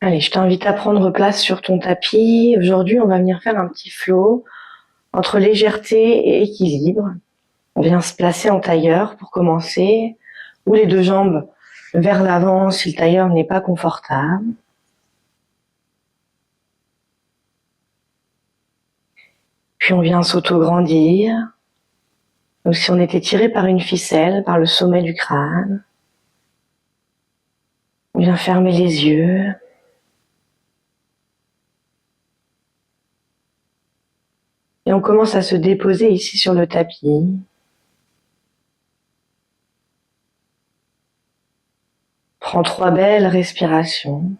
Allez, je t'invite à prendre place sur ton tapis. Aujourd'hui, on va venir faire un petit flow entre légèreté et équilibre. On vient se placer en tailleur pour commencer, ou les deux jambes vers l'avant si le tailleur n'est pas confortable. Puis on vient s'auto-grandir, comme si on était tiré par une ficelle, par le sommet du crâne. On vient fermer les yeux. Et on commence à se déposer ici sur le tapis. Prends 3 belles respirations.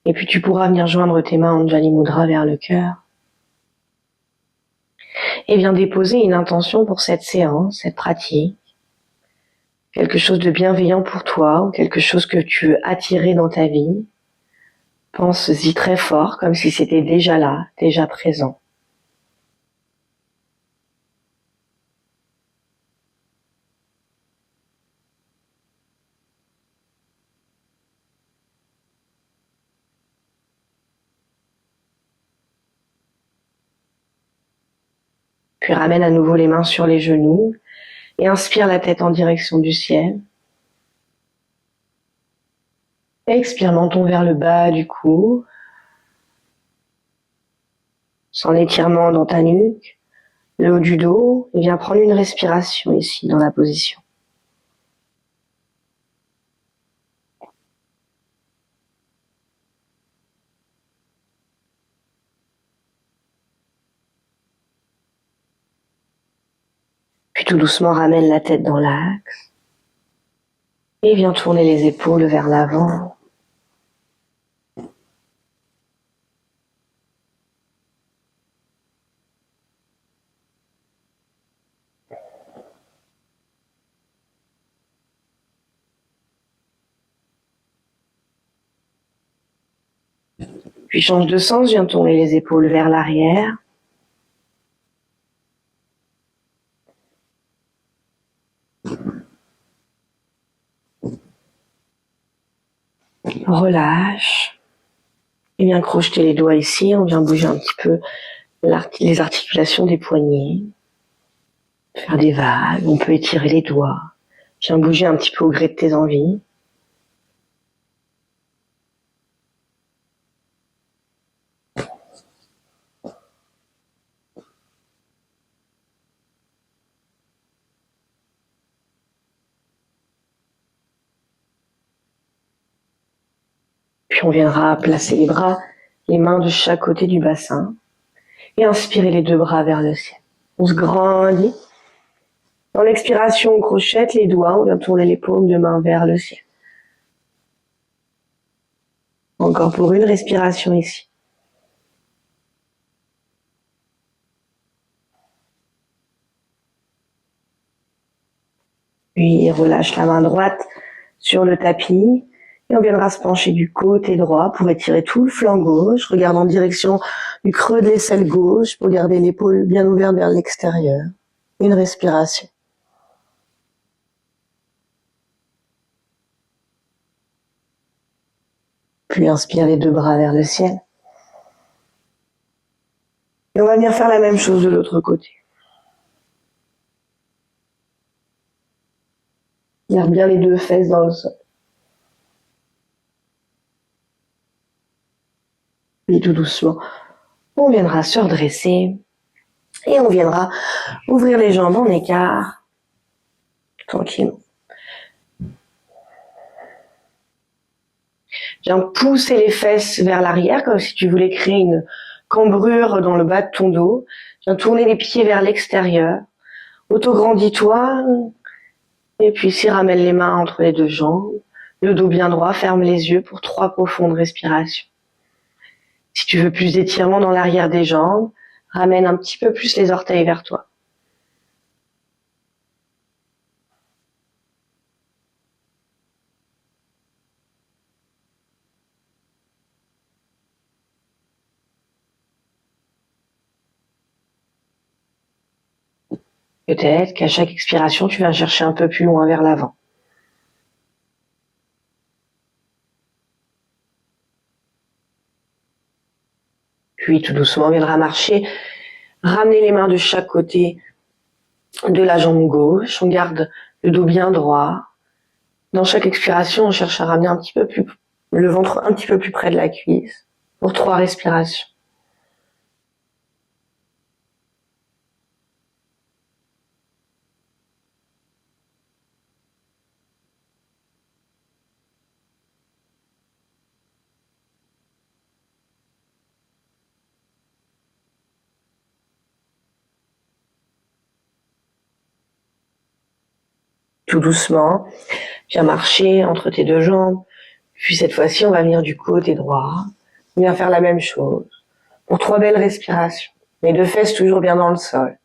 Et puis tu pourras venir joindre tes mains Anjali Mudra vers le cœur. Et viens déposer une intention pour cette séance, cette pratique. Quelque chose de bienveillant pour toi ou quelque chose que tu veux attirer dans ta vie. Pense-y très fort, comme si c'était déjà là, déjà présent. Puis ramène à nouveau les mains sur les genoux et inspire la tête en direction du ciel. Expire menton vers le bas du cou, sans étirement dans ta nuque, le haut du dos, et viens prendre une respiration ici dans la position. Puis tout doucement ramène la tête dans l'axe et viens tourner les épaules vers l'avant. Puis change de sens, viens tourner les épaules vers l'arrière. Relâche. Et viens crocheter les doigts ici, on vient bouger un petit peu les articulations des poignets. Faire des vagues, on peut étirer les doigts. Viens bouger un petit peu au gré de tes envies. Puis on viendra placer les bras, les mains de chaque côté du bassin. Et inspirer les deux bras vers le ciel. On se grandit. Dans l'expiration, on crochette les doigts, on vient tourner les paumes de main vers le ciel. Encore pour une respiration ici. Puis relâche la main droite sur le tapis. Et on viendra se pencher du côté droit pour étirer tout le flanc gauche. Regarde en direction du creux de l'aisselle gauche pour garder l'épaule bien ouverte vers l'extérieur. Une respiration. Puis inspire les deux bras vers le ciel. Et on va venir faire la même chose de l'autre côté. Garde bien les deux fesses dans le sol. Puis tout doucement, on viendra se redresser et on viendra ouvrir les jambes en écart, tranquillement. Viens pousser les fesses vers l'arrière comme si tu voulais créer une cambrure dans le bas de ton dos. Viens tourner les pieds vers l'extérieur. Auto-grandis-toi Et puis ici, ramène les mains entre les deux jambes, le dos bien droit, ferme les yeux pour 3 profondes respirations. Si tu veux plus d'étirement dans l'arrière des jambes, ramène un petit peu plus les orteils vers toi. Peut-être qu'à chaque expiration, tu vas chercher un peu plus loin vers l'avant. Puis tout doucement, on viendra marcher, ramener les mains de chaque côté de la jambe gauche. On garde le dos bien droit. Dans chaque expiration, on cherche à ramener un petit peu plus le ventre un petit peu plus près de la cuisse pour 3 respirations. Tout doucement, viens marcher entre tes deux jambes. Puis cette fois-ci, on va venir du côté droit. On vient faire la même chose pour 3 belles respirations. Les 2 fesses toujours bien dans le sol.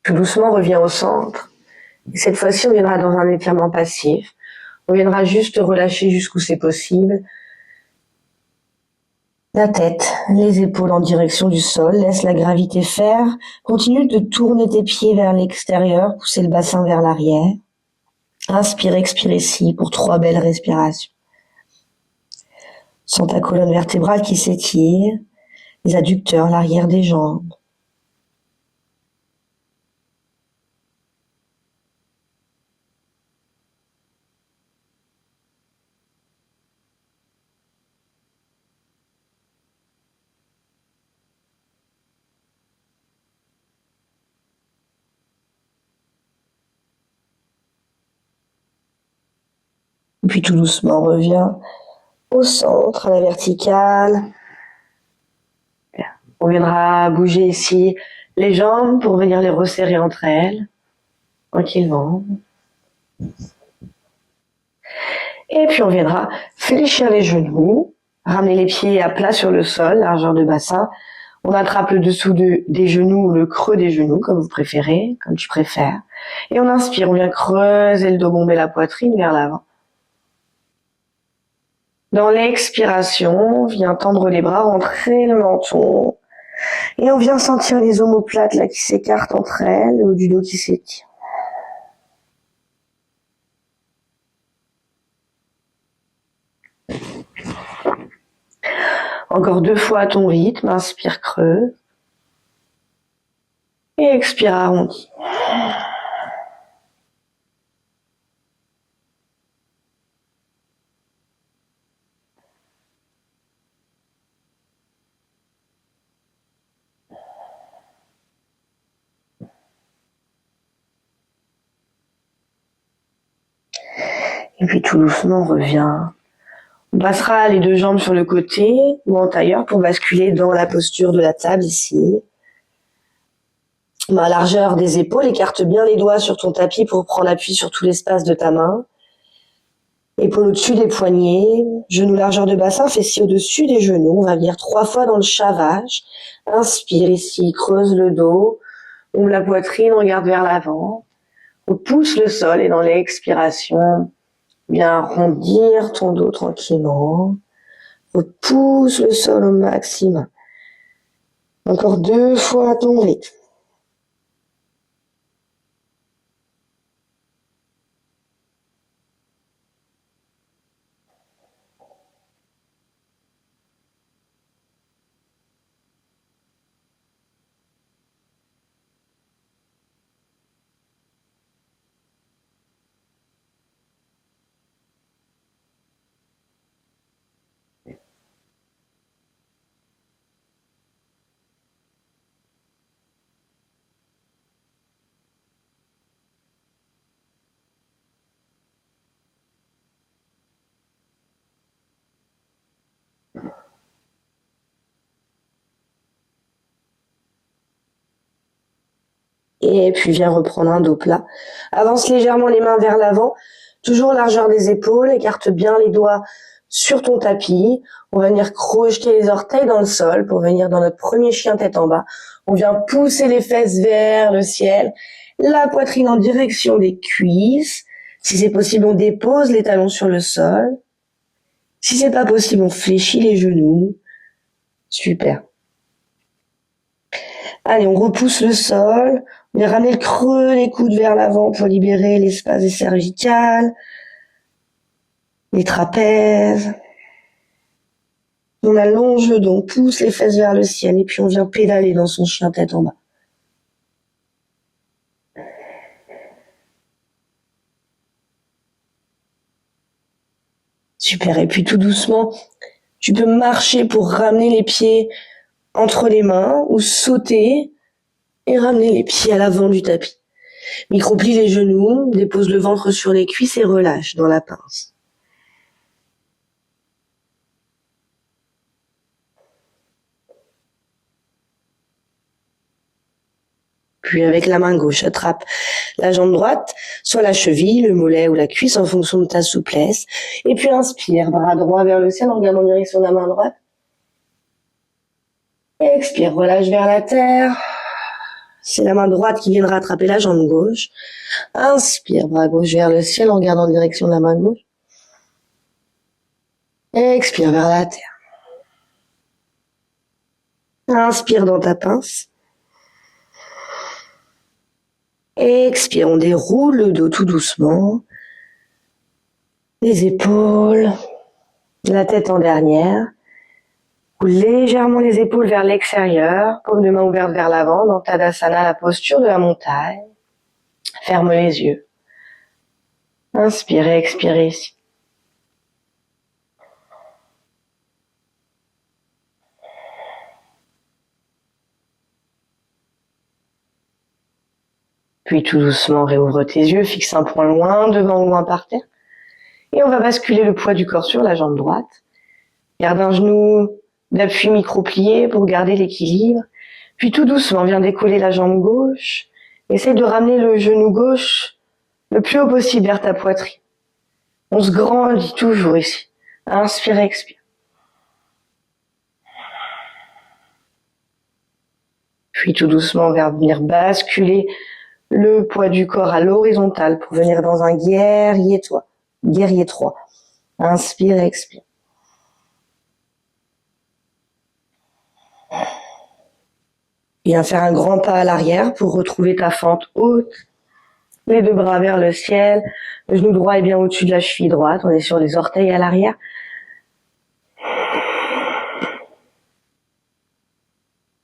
Tout doucement, reviens au centre. Et cette fois-ci, on viendra dans un étirement passif. On viendra juste relâcher jusqu'où c'est possible. La tête, les épaules en direction du sol, laisse la gravité faire. Continue de tourner tes pieds vers l'extérieur, pousser le bassin vers l'arrière. Inspire, expire ici pour 3 belles respirations. Sens ta colonne vertébrale qui s'étire, les adducteurs, l'arrière des jambes. Puis tout doucement, reviens au centre, à la verticale. On viendra bouger ici les jambes pour venir les resserrer entre elles, tranquillement. Et puis on viendra fléchir les genoux, ramener les pieds à plat sur le sol, largeur de bassin. On attrape le dessous des genoux ou le creux des genoux, comme vous préférez, comme tu préfères. Et on inspire, on vient creuser le dos, bomber la poitrine vers l'avant. Dans l'expiration, on vient tendre les bras, rentrer le menton. Et on vient sentir les omoplates là qui s'écartent entre elles, le haut du dos qui s'étire. Encore 2 fois à ton rythme, inspire creuse. Et expire arrondi. Et puis tout doucement, on revient. On passera les 2 jambes sur le côté ou en tailleur pour basculer dans la posture de la table ici. Ma largeur des épaules, écarte bien les doigts sur ton tapis pour prendre appui sur tout l'espace de ta main. Épaules au-dessus des poignets, genoux largeur de bassin, fessiers au-dessus des genoux. On va venir 3 fois dans le chavage. Inspire ici, creuse le dos, ouvre la poitrine, regarde vers l'avant. On pousse le sol et dans l'expiration, bien arrondir ton dos tranquillement. Repousse le sol au maximum. Encore 2 fois à ton rythme. Et puis viens reprendre un dos plat. Avance légèrement les mains vers l'avant, toujours largeur des épaules, écarte bien les doigts sur ton tapis. On va venir crocheter les orteils dans le sol pour venir dans notre premier chien tête en bas. On vient pousser les fesses vers le ciel, la poitrine en direction des cuisses. Si c'est possible, on dépose les talons sur le sol. Si c'est pas possible, on fléchit les genoux. Super. Allez, on repousse le sol. On vient ramener le creux des coudes vers l'avant pour libérer l'espace des cervicales, les trapèzes. On allonge le dos, on pousse les fesses vers le ciel et puis on vient pédaler dans son chien tête en bas. Super. Et puis tout doucement, tu peux marcher pour ramener les pieds entre les mains ou sauter et ramener les pieds à l'avant du tapis. Micro-plie les genoux, dépose le ventre sur les cuisses et relâche dans la pince. Puis avec la main gauche, attrape la jambe droite, soit la cheville, le mollet ou la cuisse en fonction de ta souplesse. Et puis inspire, bras droit vers le ciel en regardant en direction de la main droite. Expire, relâche vers la terre. C'est la main droite qui vient de rattraper la jambe gauche. Inspire, bras gauche vers le ciel en regardant en direction de la main gauche. Expire vers la terre. Inspire dans ta pince. Expire, on déroule le dos tout doucement. Les épaules, la tête en dernière. Roule légèrement les épaules vers l'extérieur, paume de main ouverte vers l'avant, dans Tadasana, la posture de la montagne. Ferme les yeux. Inspirez, expirez ici. Puis tout doucement, réouvre tes yeux, fixe un point loin, devant ou loin par terre. Et on va basculer le poids du corps sur la jambe droite. Garde un genou d'appui micro-plié pour garder l'équilibre. Puis tout doucement, viens décoller la jambe gauche. Essaye de ramener le genou gauche le plus haut possible vers ta poitrine. On se grandit toujours ici. Inspire, expire. Puis tout doucement, on va venir basculer le poids du corps à l'horizontale pour venir dans un guerrier 3. Inspire, expire. Viens faire un grand pas à l'arrière pour retrouver ta fente haute. Les deux bras vers le ciel. Le genou droit est bien au-dessus de la cheville droite. On est sur les orteils à l'arrière.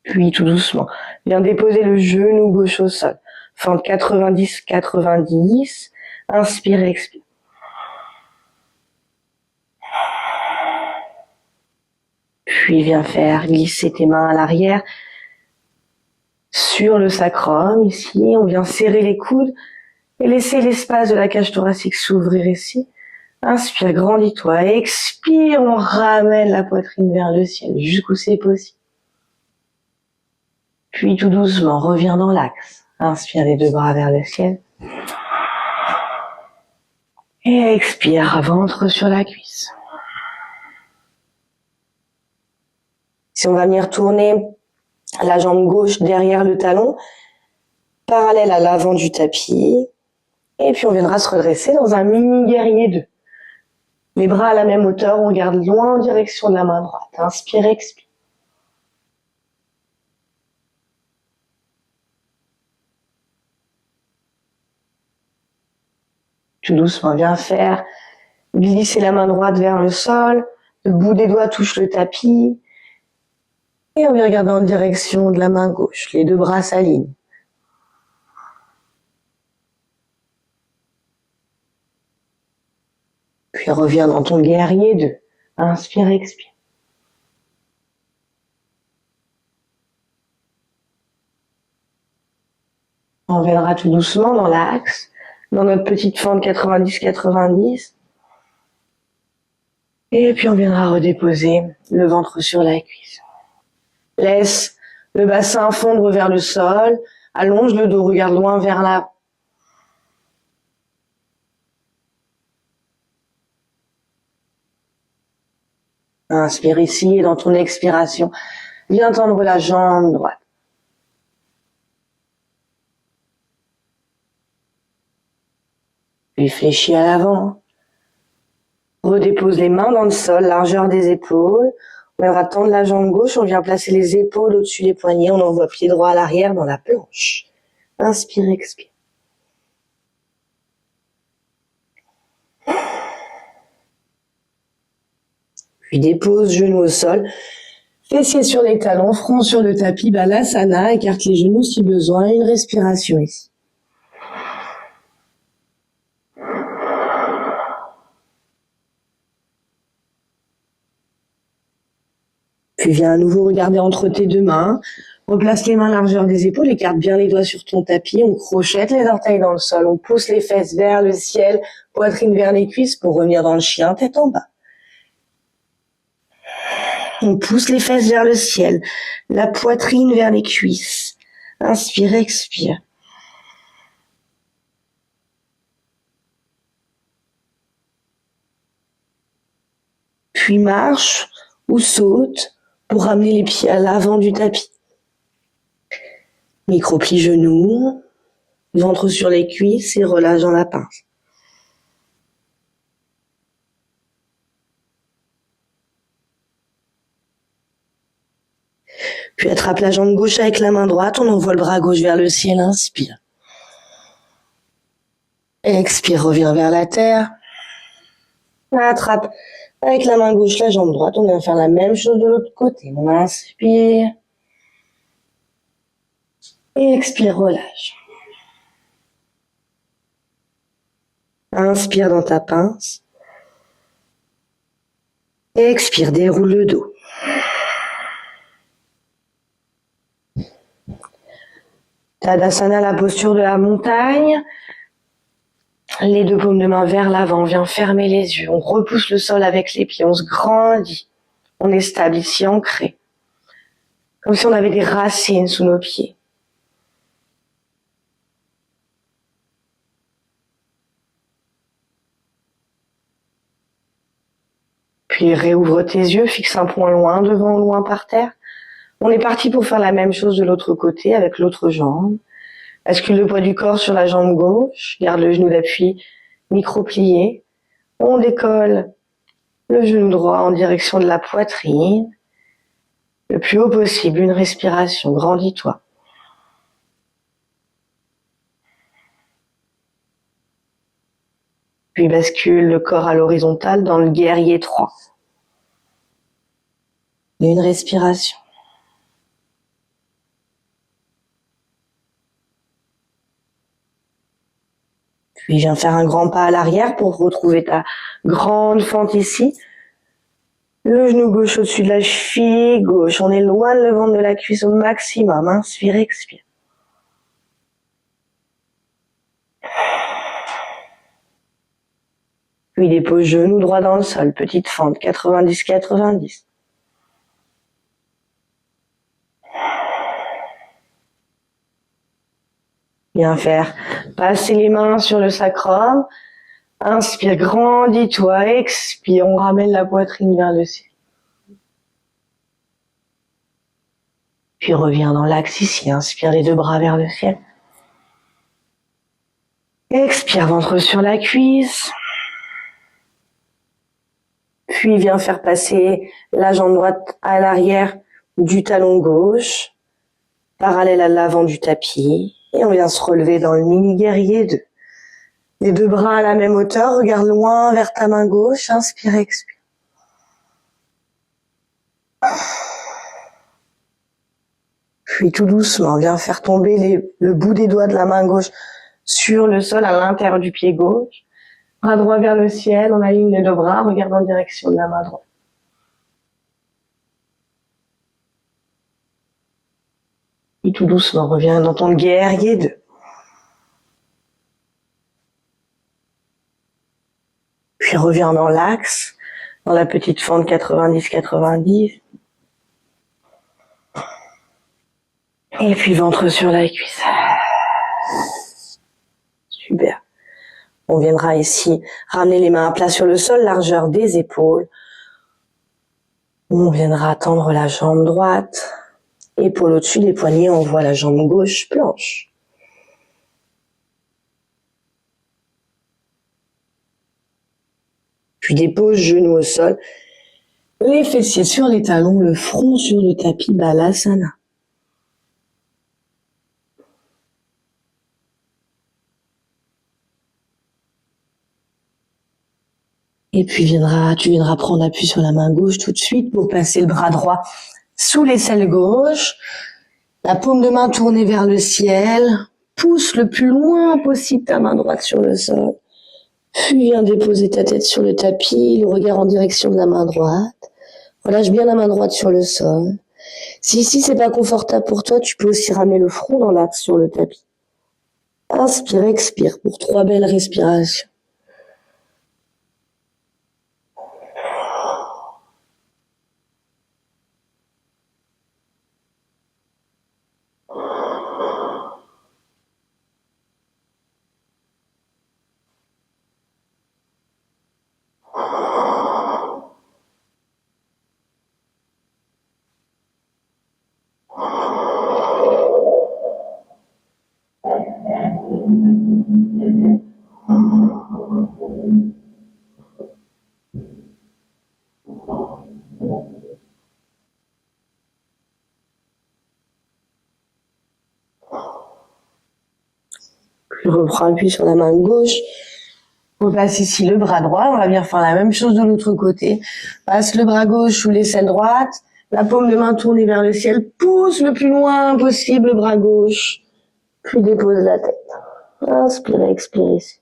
Puis tout doucement, viens déposer le genou gauche au sol. Fente 90-90. Inspire, expire. Puis viens faire glisser tes mains à l'arrière sur le sacrum. Ici, on vient serrer les coudes et laisser l'espace de la cage thoracique s'ouvrir ici. Inspire, grandis-toi. Expire, on ramène la poitrine vers le ciel jusqu'où c'est possible. Puis tout doucement, reviens dans l'axe. Inspire les deux bras vers le ciel. Et expire, ventre sur la cuisse. Si on va venir tourner la jambe gauche derrière le talon, parallèle à l'avant du tapis. Et puis on viendra se redresser dans un mini guerrier 2. Les bras à la même hauteur, on regarde loin en direction de la main droite. Inspire, expire. Tout doucement, viens faire glisser la main droite vers le sol. Le bout des doigts touche le tapis. Et on vient regarder en direction de la main gauche. Les deux bras s'alignent. Puis reviens dans ton guerrier 2. Inspire, expire. On reviendra tout doucement dans l'axe, dans notre petite fente 90-90. Et puis on viendra redéposer le ventre sur la cuisse. Laisse le bassin fondre vers le sol. Allonge le dos, regarde loin vers l'avant. Inspire ici et dans ton expiration, viens tendre la jambe droite. Puis fléchis à l'avant. Redépose les mains dans le sol, largeur des épaules. On viendra tendre la jambe gauche, on vient placer les épaules au-dessus des poignets, on envoie pied droit à l'arrière dans la planche. Inspire, expire. Puis dépose genoux au sol, fessiers sur les talons, front sur le tapis, balasana, écarte les genoux si besoin, une respiration ici. Puis viens à nouveau regarder entre tes deux mains, replace les mains largeur des épaules, écarte bien les doigts sur ton tapis, on crochette les orteils dans le sol, on pousse les fesses vers le ciel, poitrine vers les cuisses pour revenir dans le chien, tête en bas. On pousse les fesses vers le ciel, la poitrine vers les cuisses. Inspire, expire. Puis marche ou saute pour ramener les pieds à l'avant du tapis. Micro-plie genoux, ventre sur les cuisses et relâche dans la pince. Puis attrape la jambe gauche avec la main droite, on envoie le bras gauche vers le ciel, inspire. Expire, reviens vers la terre. Attrape avec la main gauche la jambe droite, on vient faire la même chose de l'autre côté. On inspire. Et expire, relâche. Inspire dans ta pince. Et expire, déroule le dos. Tadasana, la posture de la montagne. Les deux paumes de main vers l'avant, on vient fermer les yeux, on repousse le sol avec les pieds, on se grandit. On est stable ici, ancré. Comme si on avait des racines sous nos pieds. Puis réouvre tes yeux, fixe un point loin devant, loin par terre. On est parti pour faire la même chose de l'autre côté avec l'autre jambe. Bascule le poids du corps sur la jambe gauche, garde le genou d'appui micro-plié. On décolle le genou droit en direction de la poitrine. Le plus haut possible, une respiration, grandis-toi. Puis bascule le corps à l'horizontale dans le guerrier 3. Une respiration. Puis viens faire un grand pas à l'arrière pour retrouver ta grande fente ici. Le genou gauche au-dessus de la cheville gauche. On éloigne le ventre de la cuisse au maximum. Inspire, expire. Puis dépose genou droit dans le sol. Petite fente, 90-90. Viens faire passer les mains sur le sacrum. Inspire, grandis-toi, expire, on ramène la poitrine vers le ciel. Puis reviens dans l'axe ici, inspire les deux bras vers le ciel. Expire, ventre sur la cuisse. Puis viens faire passer la jambe droite à l'arrière du talon gauche, parallèle à l'avant du tapis. Et on vient se relever dans le mini guerrier 2. Les deux bras à la même hauteur, regarde loin vers ta main gauche, inspire, expire. Puis tout doucement, viens faire tomber le bout des doigts de la main gauche sur le sol à l'intérieur du pied gauche. Bras droit vers le ciel, on aligne les deux bras, regarde en direction de la main droite. Et tout doucement, reviens dans ton guerrier 2. Puis reviens dans l'axe, dans la petite fente 90-90. Et puis ventre sur la cuisse. Super. On viendra ici ramener les mains à plat sur le sol, largeur des épaules. On viendra tendre la jambe droite, épaule au-dessus des poignets, on voit la jambe gauche planche. Puis dépose genoux au sol, les fessiers sur les talons, le front sur le tapis, Balasana. Et puis tu viendras prendre appui sur la main gauche tout de suite pour passer le bras droit sous l'aisselle gauche. La paume de main tournée vers le ciel. Pousse le plus loin possible ta main droite sur le sol. Puis viens déposer ta tête sur le tapis, le regard en direction de la main droite. Relâche bien la main droite sur le sol. Si ici c'est pas confortable pour toi, tu peux aussi ramener le front dans l'axe sur le tapis. Inspire, expire pour 3 belles respirations. Puis reprends appui sur la main gauche. On passe ici le bras droit. On va venir faire la même chose de l'autre côté. Passe le bras gauche sous l'aisselle droite. La paume de main tournée vers le ciel. Pousse le plus loin possible le bras gauche. Puis dépose la tête. Inspire, expire ici.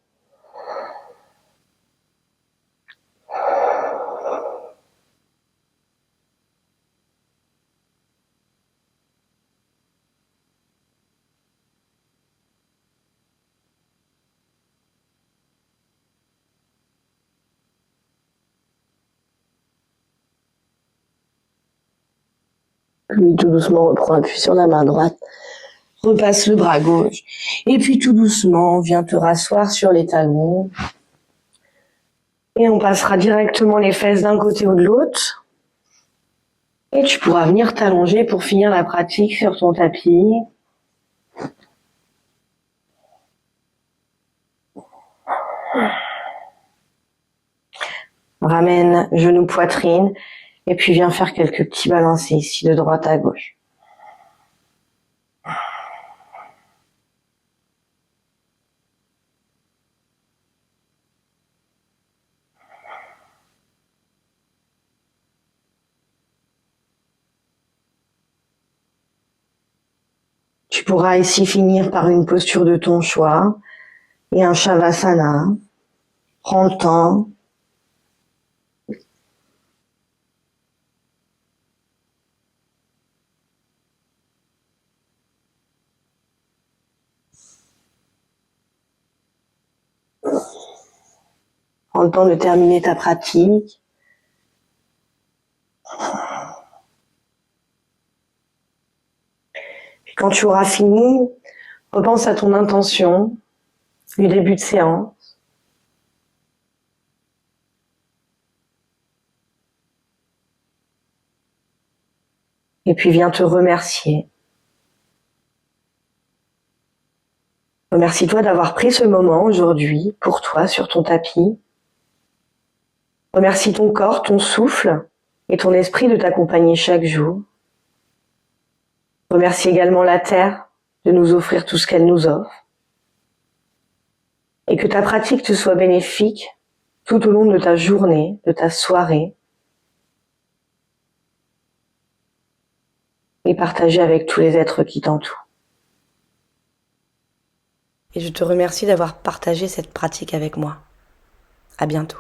Puis tout doucement, reprends appui sur la main droite. Repasse le bras gauche. Et puis tout doucement, viens te rasseoir sur les talons. Et on passera directement les fesses d'un côté ou de l'autre. Et tu pourras venir t'allonger pour finir la pratique sur ton tapis. Ramène genou poitrine. Et puis viens faire quelques petits balancés ici de droite à gauche. Tu pourras ici finir par une posture de ton choix et un Shavasana. Prends le temps. Prends le temps de terminer ta pratique. Puis quand tu auras fini, repense à ton intention du début de séance. Et puis viens te remercier. Remercie-toi d'avoir pris ce moment aujourd'hui pour toi sur ton tapis. Remercie ton corps, ton souffle et ton esprit de t'accompagner chaque jour. Remercie également la Terre de nous offrir tout ce qu'elle nous offre. Et que ta pratique te soit bénéfique tout au long de ta journée, de ta soirée. Et partagée avec tous les êtres qui t'entourent. Et je te remercie d'avoir partagé cette pratique avec moi. À bientôt.